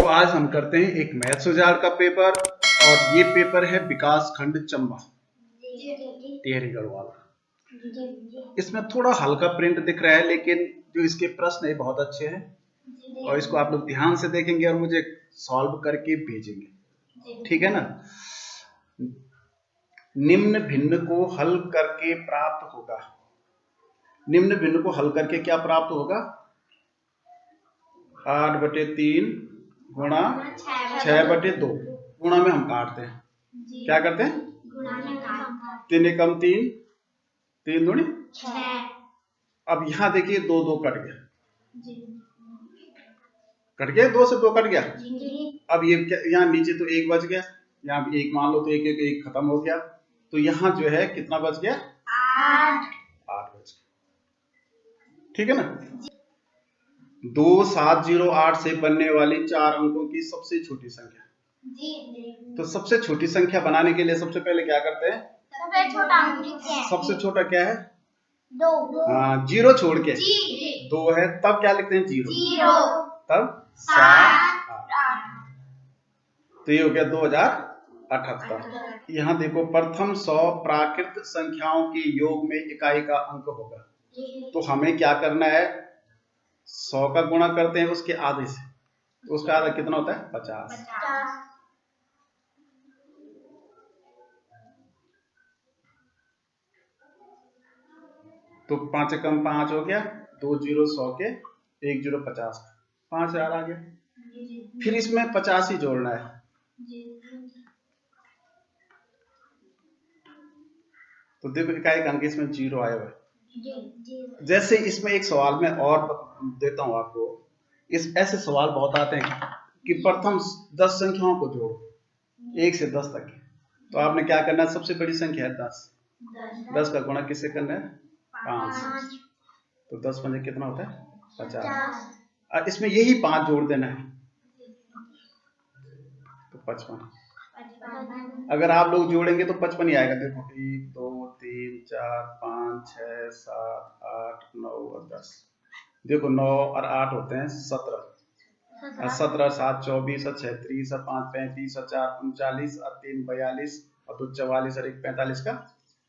तो आज हम करते हैं एक मैथ्स औजार का पेपर, और ये पेपर है विकास खंड चंबा टिहरी गढ़वाल। इसमें थोड़ा हल्का प्रिंट दिख रहा है, लेकिन जो इसके प्रश्न है बहुत अच्छे हैं और इसको आप लोग ध्यान से देखेंगे और मुझे सॉल्व करके भेजेंगे, ठीक है ना। निम्न भिन्न को हल करके प्राप्त होगा, निम्न भिन्न को हल करके क्या प्राप्त होगा? 8/3 गुणा 6/2। गुणा में हम काटते हैं, क्या करते हैं? 3 एकम 3, 3 दूनी 6। अब यहाँ देखिए 2 2 कट गया, कट गया, 2 से 2 कट गया। अब ये यहाँ नीचे तो 1 बच गया, यहाँ भी 1 मान लो तो 1 1 1 खत्म हो गया, तो यहाँ जो है कितना बच गया? 8 बच गया, ठीक है ना। 2708 से बनने वाली 4 अंकों की सबसे छोटी संख्या। तो सबसे छोटी संख्या बनाने के लिए सबसे पहले क्या करते हैं? सबसे छोटा क्या है? 2। हाँ, 0 छोड़ के 2 है, तब क्या लिखते हैं? 0। तब 7 8। तो ये हो गया 2078। यहाँ देखो, प्रथम 100 प्राकृत संख्याओं के योग में इकाई का अंक होगा। तो हमें क्या करना है? 100 का गुणा करते हैं उसके आधे से, तो उसका आधा कितना होता है? 50। तो 5 एकम 5 हो गया, 2 0 100 के, 1 0 50, 5000 आ गया। फिर इसमें 50 ही जोड़ना है। तो देखो इकाई का अंक इसमें 0 आया हुआ है। जैसे इसमें एक सवाल में और देता हूं आपको, इस ऐसे सवाल बहुत आते हैं कि प्रथम 10 संख्याओं को जोड़ो 1 से 10 तक। तो आपने क्या करना है? सबसे बड़ी संख्या है 10, 10 का गुणा किससे करना है? 5। तो 10 पंजे कितना होता है? 50। और इसमें यही 5 जोड़ देना है, तो 55। अगर आप लोग जोड़ेंगे तो 55 ही आएगा। देखो 1 2 3 4 5 6 7 8 9 और 10। देखो 9 और 8 होते हैं 17, 17 7 24 और 6 30 और 5 35 और 4 39 और 3 42 और 2 44 और 1 45 का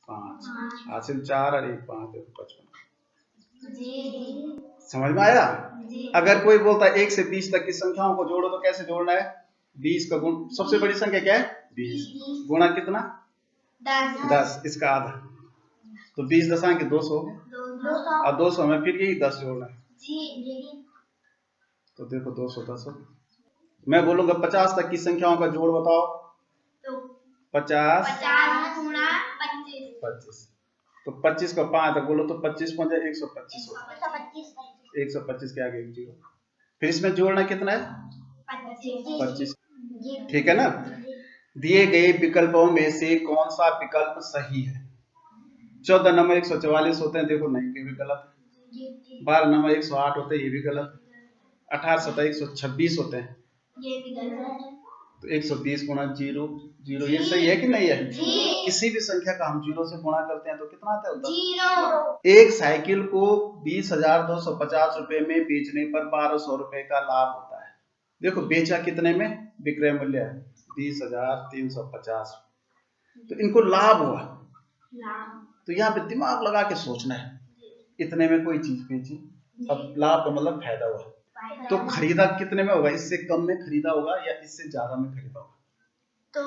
5, हासिल 4 और 1 5, देखो 55। समझ में आया? अगर कोई बोलता है 1 से 20 तक की संख्याओं को जोड़ो, तो कैसे जोड़ना है? 20 का गुण, सबसे बड़ी संख्या क्या है? 20, गुणा कितना? 10, इसका आधा, तो 20 दशा के 200 हो गए, और 200 में फिर यही 10 जोड़ना है। तो देखो 210। मैं बोलूंगा 50 तक की संख्याओं का जोड़ बताओ। 50 गुणा 25। तो 25 का 5 तक बोलो, तो 25 पंजे 125 होगा, 125 के आगे 0। फिर इसमें जोड़ना कितना है? 25, ठीक है ना। दिए गए विकल्पों में से कौन सा विकल्प सही है? 14 नंबर 144 होते हैं, देखो नहीं, ये भी गलत है। 12 नंबर 108 होते हैं, ये भी गलत है। 18 17 126 होते हैं, ये भी गलत है। तो 120 गुणा 0 0, ये सही है कि नहीं है? किसी भी संख्या का हम 0 से गुणा करते हैं तो कितना आता है? 0। एक साइकिल को 20,250 रुपए में बेचने पर 1200 रुपए का लाभ होता है। देखो बेचा कितने में? विक्रय मूल्य है 20,350, तो इनको लाभ हुआ। तो यहाँ पे दिमाग लगा के सोचना है, इतने में कोई चीज बेची, अब लाभ का मतलब फायदा हुआ, तो खरीदा कितने में होगा? इससे कम में खरीदा होगा या इससे ज्यादा में खरीदा होगा? तो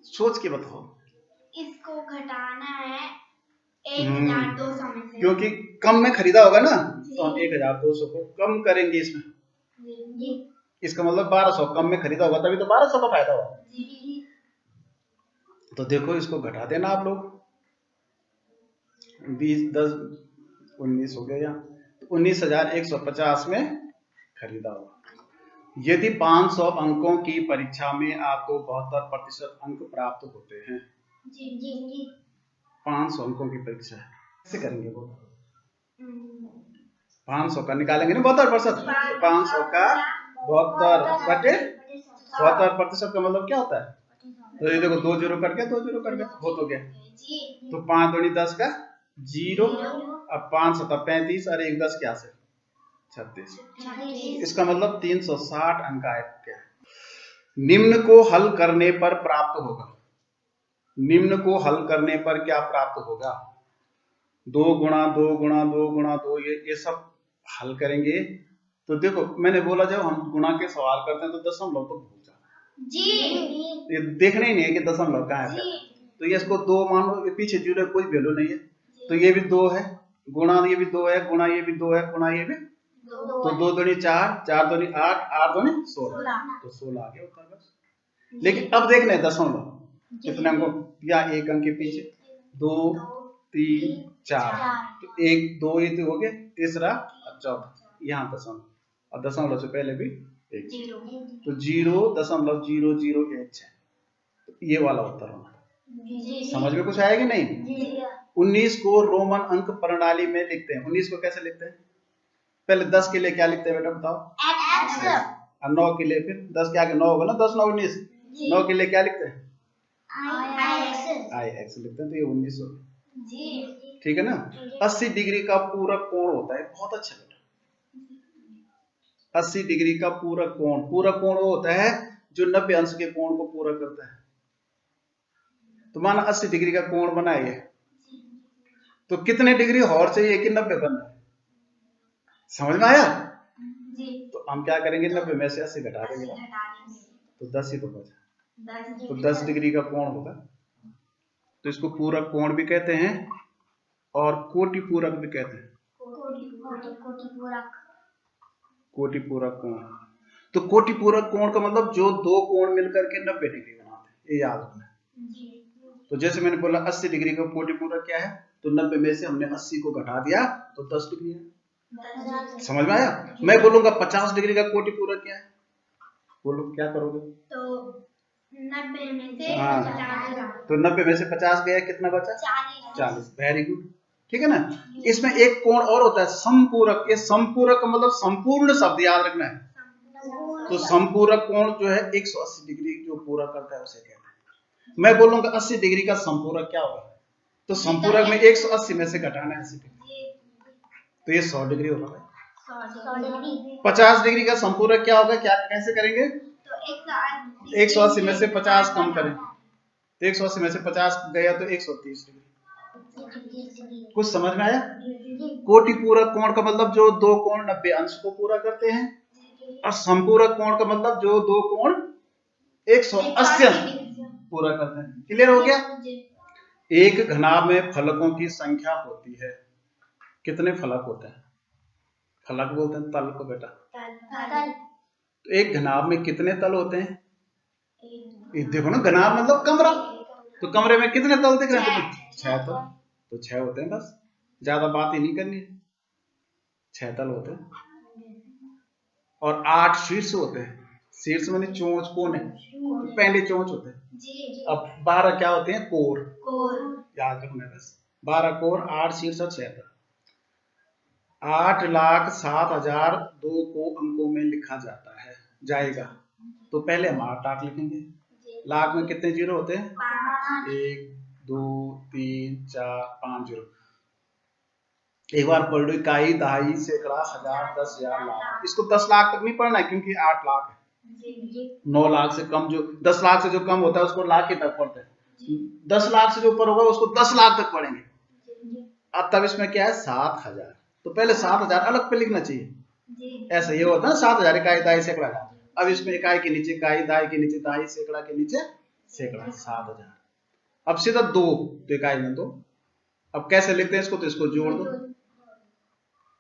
सोच के बताओ। इसको घटाना है 1200 में से, क्योंकि कम में खरीदा होगा ना, तो हम 1200 को कम करेंगे इसमें। इसका मतलब 1200 कम में खरीदा होगा, तभी तो 1200 का फायदा होगा। तो देखो इसको घटा देना आप लोग, 20 10 19 हो गया, यहाँ 19,150 में खरीदा होगा। यदि 500 अंकों की परीक्षा में आपको 72% अंक प्राप्त होते हैं, 500 अंकों की परीक्षा है, कैसे करेंगे वो? 500 का निकालेंगे ना 72%, तो 500 का 72/72% का मतलब क्या होता है? तो ये देखो 2 0 कट गया, 2 0 कट गया, बहुत हो गया। तो 5 दूनी 10 का 0, अब 5 7 35 और 1 10 क्या से 36। इसका मतलब 360 अंक आए क्या है। निम्न को हल करने पर प्राप्त होगा, निम्न को हल करने पर क्या प्राप्त होगा, 2 गुणा 2 गुणा 2 गुणा 2, ये सब हल करेंगे। तो देखो मैंने बोला जब हम गुणा के सवाल करते हैं तो दशमलव तो भूल जाओ जी, ये देखना ही नहीं है कि दशमलव कहाँ है। तो ये इसको 2 मान लो, ये पीछे जीरो कोई वैल्यू नहीं है, तो ये भी 2 है, गुणा ये भी 2 है, गुणा ये भी 2 है, गुणा ये भी 2, तो 2 दूनी 4, 4 दूनी 8, 8 दूनी 16, तो 16 आ गया उत्तर बस। लेकिन अब देखना है दशमलव कितने अंकों या 1 अंक के पीछे, 2 3 4, तो 1 2 ये तो हो गया, तीसरा और चौथा यहाँ दशमलव, और दशमलव से पहले भी 1, तो 0.0016, तो ये वाला उत्तर होना। समझ में कुछ आया कि नहीं। 19 को रोमन अंक प्रणाली में लिखते हैं। 19 को कैसे लिखते हैं, पहले 10 के लिए क्या लिखते हैं बेटा बताओ, और 9 के लिए फिर 10 के आगे 9 होगा ना, 10 9 19, 9 के लिए क्या लिखते हैं, आई एक्स लिखते हैं, तो ये 19 हो गया। ठीक है ना। 80 डिग्री का पूरक कोण होता है, बहुत अच्छा बेटा, 80 डिग्री का पूरक कोण, पूरक कोण वो होता है जो 90 अंश के कोण को पूरा करता है। तो माना 80 डिग्री का कोण बनाइए, तो कितने डिग्री और चाहिए कि 90 बनना है, समझ में आया। तो हम क्या करेंगे, 90 में से 80 घटा देंगे, तो 10 ही तो बचा, तो 10 डिग्री का कोण होगा। तो इसको पूरक कोण भी कहते हैं और कोटि पूरक भी कहते हैं, कोटि पूरक कोण। तो कोटि पूरक कोण का मतलब जो 2 कोण मिलकर के 90 डिग्री बनाते हैं, ये याद रखना है। तो जैसे मैंने बोला 80 डिग्री का कोटि पूरक क्या है, तो 90 में से हमने 80 को घटा दिया तो 10 डिग्री है। समझ में आया। मैं बोलूंगा 50 डिग्री का कोटि पूरक क्या है, बोलो क्या करोगे, तो 90 में से 50, तो 90 में से 50 गया, कितना बचा 40। वेरी गुड, ठीक है ना। इसमें एक कोण और होता है समपूरक, ये समपूरक का मतलब संपूर्ण शब्द याद रखना है। तो समपूरक कोण जो है 180 डिग्री जो पूरा करता है उसे कहते हैं। मैं बोलूंगा 80 डिग्री का संपूरक क्या होगा, तो संपूरक में 180 में से घटाना है 80 डिग्री, तो ये 100 डिग्री होगा। 50 डिग्री का संपूरक क्या होगा, क्या कैसे करेंगे, तो 180 में से 50 कम करें, तो 180 में से 50 गया तो 130 डिग्री। कुछ समझ में आया। कोटि पूरक कोण का मतलब जो 2 कोण 90 अंश को पूरा करते हैं, और संपूरक कोण का मतलब जो 2 कोण 180 अंश पूरा करते हैं। क्लियर हो गया। एक घनाभ में फलकों की संख्या होती है, कितने फलक होते हैं, फलक बोलते हैं तल को बेटा, तो एक घनाभ में कितने तल होते हैं, देखो ना, घनाभ मतलब कमरा, तो कमरे में कितने तल दिख रहे हैं, 6 तल, तो 6 होते हैं, बस ज्यादा बात ही नहीं करनी है, 6 तल होते हैं। और 8 शीर्ष होते हैं, शीर्ष माने चोंच, कोने, तो पहले चोंच होते हैं। अब 12 क्या होते हैं, कोर, याद रखना बस, 12 कोर, 8 शीर्ष और 6 तल। 8,07,002 को अंकों में लिखा जाता है, जाएगा, तो पहले हम 8 लाख लिखेंगे। लाख में कितने जीरो होते हैं, 1 2 3 4 5 जीरो। एक बार पढ़ लो, इकाई, दहाई, सैकड़ा, हजार, 10,000, लाख। इसको 10 लाख तक नहीं पढ़ना है क्योंकि 8 लाख है। 9 लाख से कम, जो 10 लाख से जो कम होता है उसको लाख ही तक पढ़ते हैं। 10 लाख से जो ऊपर होगा उसको 10 लाख तक पढ़ेंगे। अब तब इसमें क्या है, 7,000, तो पहले 7,000 अलग पे लिखना चाहिए, ऐसा ये होता है ना, 7,000 इकाई, दहाई, सैकड़ा। अब इसमें इकाई के नीचे इकाई, दहाई के नीचे दहाई, सैकड़ा के नीचे सैकड़ा, 7,000। अब सीधा 2, तो इकाई में 2। अब कैसे लिखते हैं इसको, तो इसको जोड़ दो,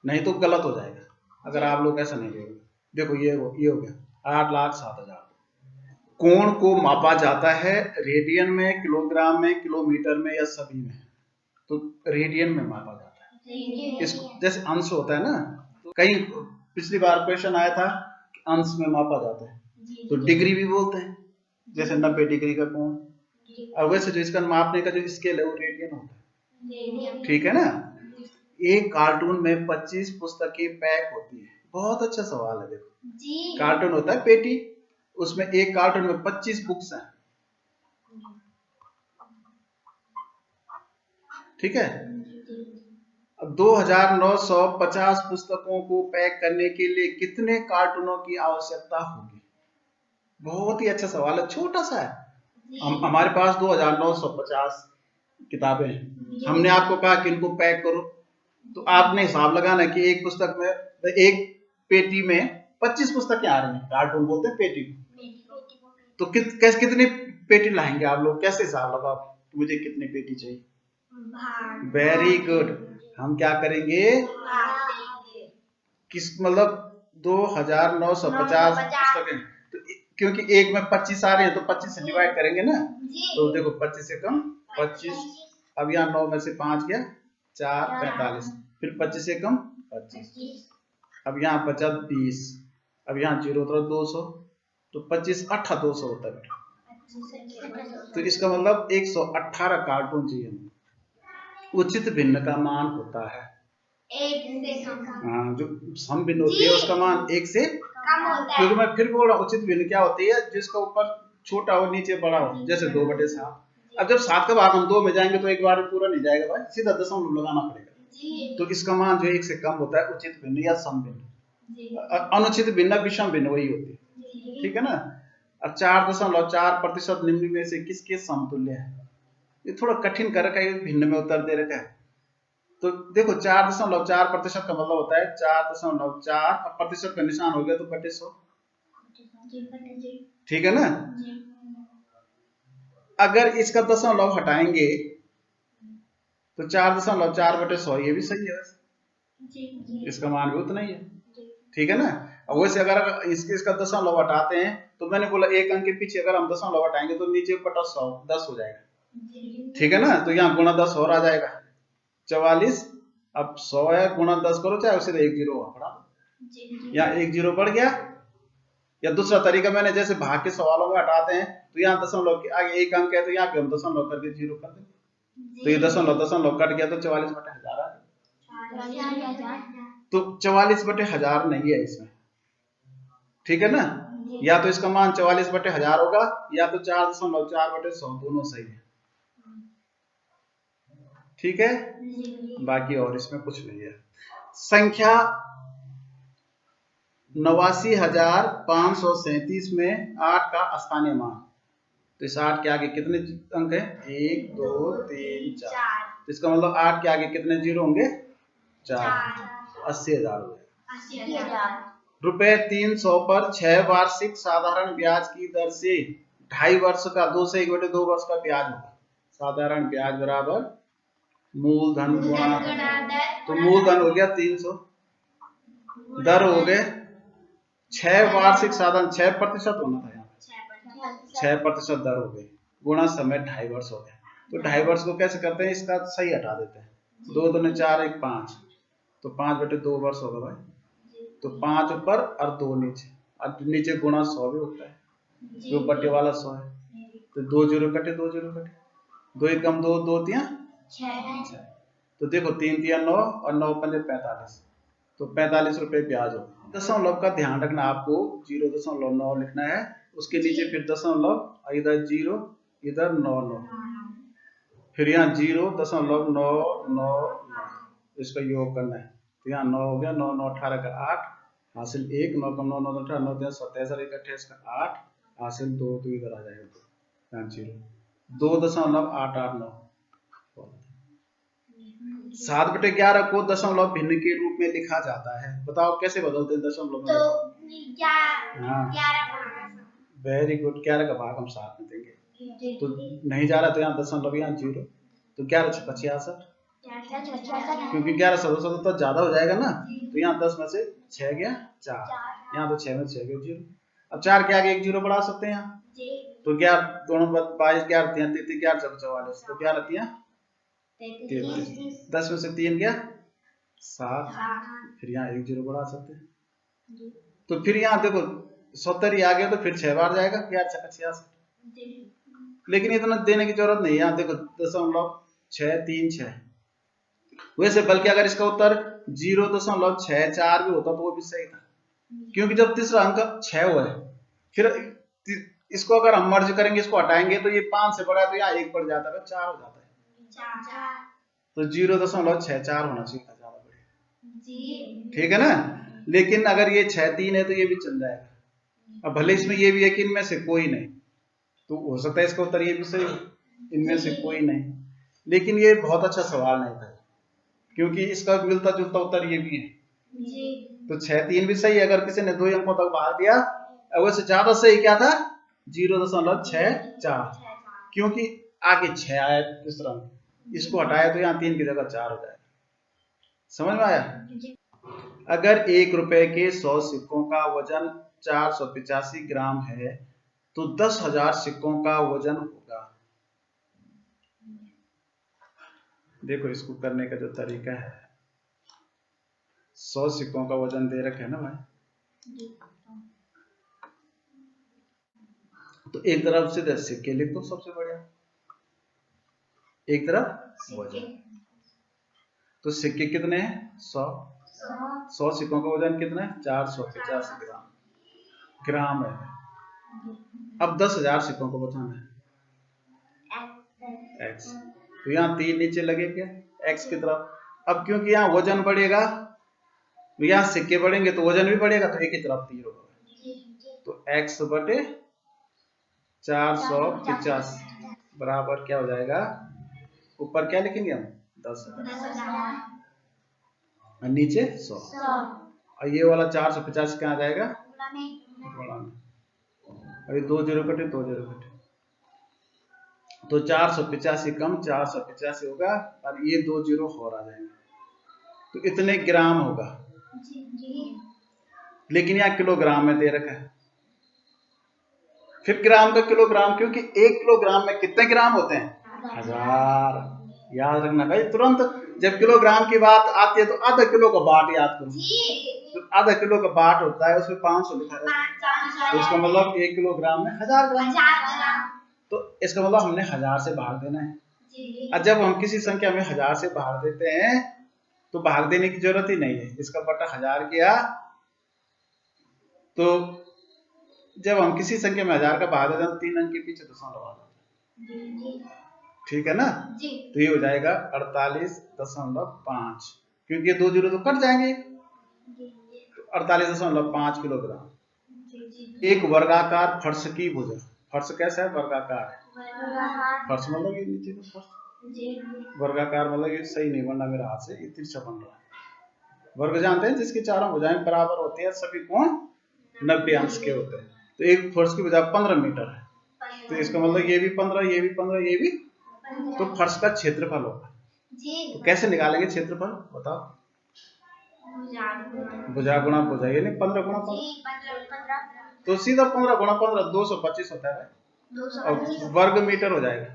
नहीं तो गलत हो जाएगा अगर आप लोग ऐसा नहीं जोड़ोगे। देखो ये हो गया 8,07,000। कोण को मापा जाता है रेडियन में, किलोग्राम में, किलोमीटर में या सभी में, तो रेडियन में मापा जाता है। इसको जैसे अंश होता है ना, तो कहीं पिछली बार क्वेश्चन आया था कि अंश में मापा जाता है, तो डिग्री भी बोलते हैं, जैसे 90 डिग्री का कोण। और वैसे जो इसका मापने का जो स्केल है वो रेडियन होता है, ठीक है ना। एक कार्टून में 25 पुस्तकें पैक होती है, बहुत अच्छा सवाल है। देखो कार्टून होता है पेटी, उसमें एक कार्टून में 25 बुक्स हैं, ठीक है। 2950 पुस्तकों को पैक करने के लिए कितने कार्टूनों की आवश्यकता होगी? बहुत ही अच्छा सवाल है, छोटा सा है। हमारे पास 2950 किताबें हैं, हमने आपको कहा कि इनको पैक करो, तो आपने हिसाब लगाना कि एक पुस्तक में, एक पेटी में 25 पुस्तकें आ रही हैं, कार्टून बोलते हैं पेटी, तो कितनी पेटी लाएंगे आप लोग? कैसे हिसाब लगाओ मुझे कितनी पेटी चाहिए? Very good. हम क्या करेंगे, किस मतलब 2950 पुस्तकें, तो क्योंकि एक में 25 आ रहे हैं तो 25 से डिवाइड करेंगे ना, तो देखो 25 से कम 25, अब यहाँ 9 में से 5 गया 4, 45, फिर 25 से कम 25, अब यहाँ बचा 20, अब यहाँ 0 उतरा 200, तो 25 8 200 होता है बेटा, तो इसका मतलब 118 कार्टून चाहिए। उचित भिन्न का मान होता है 1 से कम। हाँ, जो सम भिन्न होती है उसका मान 1 से कम होता है। क्योंकि मैं फिर बोल रहा हूँ, उचित भिन्न क्या होती है? जिसका ऊपर छोटा हो नीचे बड़ा हो, जैसे 2/7। अब जब 7 का भाग हम 2 में जाएंगे तो एक बार में पूरा नहीं जाएगा भाई, सीधा दशमलव लगाना पड़ेगा। तो इसका मान जो 1 से कम होता है उचित भिन्न या सम भिन्न। अनुचित भिन्न विषम भिन्न वही होती है, ठीक है ना। अब 4.4% निम्न में से किसके समतुल्य है? ये थोड़ा कठिन कर रखा है, भिन्न में उत्तर दे रखा है। तो देखो 4.4% का मतलब होता है 4.4, अब प्रतिशत का निशान हो गया तो बटे 100, ठीक है ना। अगर इसका दशमलव हटाएंगे तो 4.4/100, ये भी सही है वैसे, इसका मान भी उतना ही है, ठीक है ना। अब वैसे अगर इसका दशमलव हटाते हैं तो मैंने बोला एक अंक के पीछे अगर हम दशमलव हटाएंगे तो नीचे बटा 100 10 हो जाएगा, ठीक है ना। तो यहाँ गुणा 10 और आ जाएगा 44, अब 100 है गुणा 10 करो, चाहे उसे 1 0 बढ़ा दो, यहाँ 1 0 बढ़ गया। या दूसरा तरीका मैंने जैसे भाग के सवालों में हटाते हैं तो यहाँ दशमलव के आगे एक अंक है तो यहाँ पे हम दशमलव करके 0 कर देंगे, तो ये दशमलव कट गया तो 44/1000 आ गया। तो 44/1000 नहीं है इसमें, ठीक है ना। या तो इसका मान 44/1000 होगा या तो 4.4/100, दोनों सही है, ठीक है। बाकी और इसमें कुछ नहीं है। संख्या 89,537 में 8 का स्थानीय मान, तो इस 8 के आगे कितने अंक है? 1 2 3 4, तो इसका मतलब 8 के आगे कितने जीरो होंगे? 4, 80,000 हो जाएगा। रुपए 300 पर 6 वार्षिक साधारण ब्याज की दर से 2.5 वर्ष का 2 से 1/2 वर्ष का ब्याज होगा। साधारण ब्याज बराबर मूलधन गुणा, तो मूलधन हो गया 300, दर हो गए 6 वार्षिक साधारण 6% होना था यहाँ, 6% दर हो गई, गुणा समय 2.5 वर्ष हो गया। तो 2.5 वर्ष को कैसे करते हैं? इसका सही हटा देते हैं, 2 दूनी 4 1 5, तो 5/2 वर्ष होगा भाई, तो 5 ऊपर और 2 नीचे, और नीचे गुणा 100 भी होता है, जो बटे वाला 100 है, तो 2 0 कटे 2 0 कटे, 2 1 कम 2 2 3 6, तो देखो 3 3 9 और 9 5 45, तो 45 रुपए ब्याज हो। दशमलव का ध्यान रखना, आपको 0.9 लिखना है, उसके नीचे फिर दशमलव, इधर 0 इधर 9 9, फिर यहाँ 0.999, इसका योग करना है, तो यहाँ 9 हो गया, 9 9 18 का 8 हासिल 1, 9 कम 9 9 18 9 3 27 1 28 का 8 हासिल 2, तो इधर आ जाएगा, यहाँ 0 2.889। 7/11 को दशमलव भिन्न के रूप में लिखा जाता है, बताओ कैसे बदलते हैं दशमलव में? वेरी गुड, 11 का भाग हम 7 में देंगे, तो नहीं जा रहा तो यहाँ दशमलव, यहाँ 0, तो 11 6 66, क्योंकि 11 तो ज्यादा हो जाएगा ना, तो यहाँ 10 में से 6 गया 4, यहाँ तो 6 में 6 गया 0, अब 4 के आगे 1 0 बढ़ा सकते हैं यहाँ, तो 11 दोनों 22 11 33 11 44, तो 11 33, 10 में से 3 गया 7, फिर यहाँ 1 0 बढ़ा सकते हैं, तो फिर यहाँ देखो 70 ही आ गया, तो फिर 6 बार जाएगा 11 6 66, लेकिन इतना देने की जरूरत नहीं है, यहाँ देखो 0.636, वैसे बल्कि अगर इसका उत्तर 0.64 भी होता तो वो भी सही था, क्योंकि जब तीसरा अंक 6 हुआ है, फिर इसको अगर हम मर्ज करेंगे, इसको हटाएंगे तो ये 5 से बड़ा है, तो यहाँ 1 बढ़ जाता है 4 हो जाता है, तो 0.64 होना चाहिए था, ज्यादा बढ़िया। ठीक है ना। लेकिन अगर ये 6-3 है तो ये भी चल जाएगा। अब भले इसमें ये भी है कि इनमें से कोई नहीं, तो हो सकता है इसका उत्तर ये भी सही हो, इनमें से कोई नहीं। लेकिन ये बहुत अच्छा सवाल नहीं था, क्योंकि इसका मिलता जुलता उत्तर ये भी है। तो 6-3 भी सही है अगर किसी ने 2 अंकों तक बाहर दिया। वैसे ज्यादा सही क्या था, 0.64, क्योंकि आगे 6 आया तीसरा, इसको हटाया तो यहाँ 3 की जगह 4 हो जाएगा। समझ में आया। अगर 1 रुपए के 100 सिक्कों का वजन 485 ग्राम है तो 10,000 सिक्कों का वजन होगा। देखो इसको करने का जो तरीका है, 100 सिक्कों का वजन दे रखे है ना भाई, तो एक तरफ से 10 सिक्के लिख दो, सबसे बढ़िया। एक तरफ वजन, तो सिक्के कितने हैं, 100 सिक्कों का वजन कितना है, 485 ग्राम है। अब 10,000 सिक्कों को बताना है, x, तो यहाँ 3 नीचे लगे क्या, x की तरफ। अब क्योंकि यहाँ वजन बढ़ेगा, यहाँ सिक्के बढ़ेंगे तो वजन भी बढ़ेगा, तो एक ही तरफ तीर होगा। तो x बटे 485 बराबर क्या हो जाएगा, ऊपर क्या लिखेंगे हम, 10,000 और नीचे 100, और ये वाला 485 क्या आ जाएगा, अभी 2 जीरो कटे, 2 जीरो कटे, तो 485 कम 485 होगा, और ये 2 जीरो और आ जाएंगे, तो इतने ग्राम होगा। लेकिन यहाँ किलोग्राम में दे रखा है। फिर ग्राम का किलोग्राम, क्योंकि 1 किलोग्राम में कितने ग्राम होते हैं, 1000। याद रखना भाई, तुरंत जब किलोग्राम की बात आती है तो आधा किलो का बाट याद करो। तो आधा किलो का बाट होता है, उसमें 500 लिखा रहता है, तो इसका मतलब 1 किलोग्राम में 1000 ग्राम। तो इसका मतलब हमने 1000 से भाग देना है। और जब हम किसी संख्या में 1000 से भाग देते हैं तो भाग देने की जरूरत ही नहीं है, इसका बटा 1000 किया, तो जब हम किसी संख्या में 1000 का भाग देते हैं तो 3 अंक के पीछे दशमलव आ जाता है। ठीक है ना। तो ये हो जाएगा 48.5, क्योंकि ये 2 जीरो तो कट जाएंगे, तो 48.5 किलोग्राम। एक वर्गाकार फर्श की भुजा, फर्श कैसा है, वर्गाकार है, फर्श मतलब ये नीचे का फर्श, वर्गाकार मतलब ये सही नहीं बनना मेरे हाथ से, ये तिरछा बन रहा है। वर्ग जानते हैं, जिसकी चारों भुजाएं बराबर होती है, सभी कोण 90 अंश के होते हैं। तो एक फर्श की भुजा 15 मीटर है, तो इसका मतलब ये भी 15, ये भी 15, ये भी, तो फर्श का क्षेत्रफल होगा। तो कैसे निकालेंगे क्षेत्रफल, बताओ, भुजा गुणा भुजा, ये नहीं 15 गुणा 15, तो सीधा 15 गुणा 15 225 होता है, और वर्ग मीटर हो जाएगा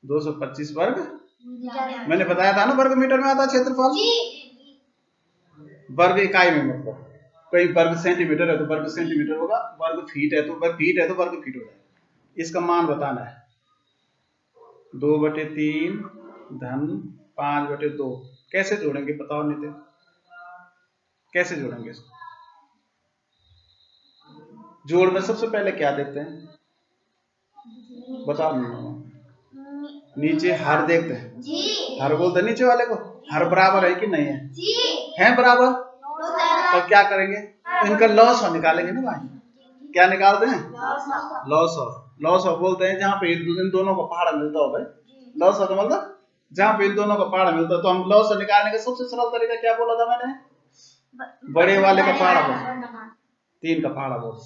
225 वर्ग। मैंने बताया था ना वर्ग मीटर में आता है क्षेत्रफल, वर्ग इकाई में, मतलब कोई वर्ग सेंटीमीटर है तो वर्ग सेंटीमीटर होगा, वर्ग फीट है तो वर्ग फीट हो जाएगा। इसका मान बताना है, 2/3 धन 5/2, कैसे जोड़ेंगे बताओ नितिन, कैसे जोड़ेंगे इसको। जोड़ में सबसे पहले क्या देते हैं, बताओ, नीचे हर देखते हैं, हर बोलते हैं नीचे वाले को, हर बराबर है कि नहीं है बराबर, तो क्या करेंगे, इनका लॉस निकालेंगे ना भाई। क्या निकालते हैं, लॉस बोलते हैं जहाँ पे इन दोनों को पहाड़ मिलता हो भाई, लॉस का मतलब जहाँ पे इन दोनों का पहाड़ मिलता है। तो हम लॉस निकालने का सबसे सरल तरीका क्या बोला था मैंने, बड़े वाले का पहाड़ा बोल, 3 का पहाड़ा बोल,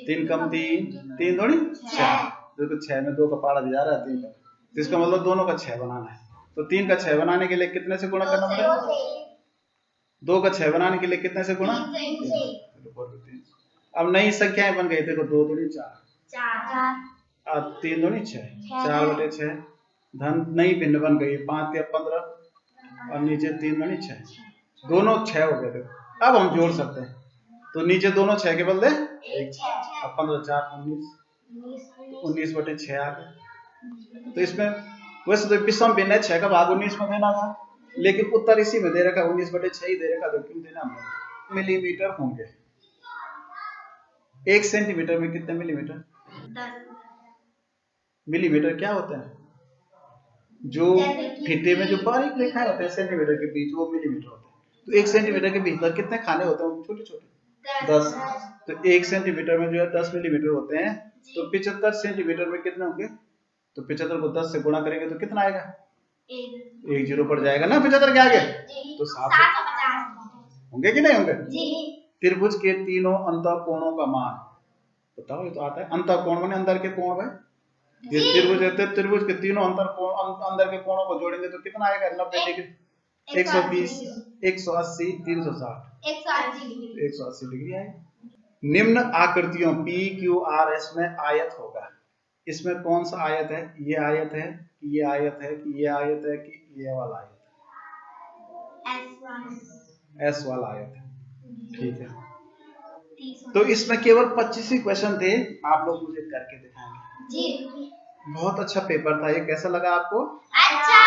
3 कम 3, 3 दूनी 6, देखो 6 में 2 का पहाड़ा भी जा रहा है 3 का, तो इसका मतलब दोनों का 6 बनाना है। तो 3 का 6 बनाने के लिए कितने से गुणा करना पड़ेगा, 2 का 6 बनाने के लिए कितने से गुणा, अब नई संख्याएं बन गई, देखो 2 दूनी 4, 3 दूनी 6, 4/6, धन नई भिन्न बन गई, 5 या 15, और नीचे 3 दूनी 6, दोनों 6 हो गए। देखो अब हम जोड़ सकते हैं, तो नीचे दोनों 6 के बदले 1, अब 15 4 19/6 आ गया। तो इसमें वैसे तो विषम भिन्न है, 6 का भाग 19 में देना था, लेकिन उत्तर इसी में दे रखा, 19/6 ही दे रखा, तो क्यों देना हमने। मिलीमीटर होंगे, 1 सेंटीमीटर में कितने मिलीमीटर, 10 मिलीमीटर क्या होता है, जो फीते में जो बारीक रेखाएं होते हैं सेंटीमीटर के बीच वो मिलीमीटर होते हैं। तो 1 सेंटीमीटर के भीतर कितने खाने होते हैं? छोटे छोटे 10। तो 1 सेंटीमीटर में जो है 10 मिलीमीटर होते हैं। तो 75 सेंटीमीटर में कितने होंगे? तो 75 को 10 से गुणा करेंगे तो कितना आएगा? 1 जीरो पड़ जाएगा ना 75 के आगे। तो 750 होंगे कि नहीं होंगे? त्रिभुज के तीनों अंतःकोणों का मान बताओ। ये तो आता है अंतःकोण माने अंदर के कोण भाई। ये त्रिभुज है, त्रिभुज के तीनों अंदर के कोणों को जोड़ेंगे तो कितना आएगा? 90 डिग्री, 120, 180, 360, 180 डिग्री आएगा। निम्न आकृतियों P, Q, R, S में आयत होगा। इसमें कौन सा आयत है? ये आयत है, ये आयत है, कि ये आयत है, कि ये वाला आयत है? S वाला आयत है। ठीक है, तो इसमें केवल 25 ही क्वेश्चन थे। आप लोग मुझे करके दिखाएंगे जी। बहुत अच्छा पेपर था ये। कैसा लगा आपको? अच्छा।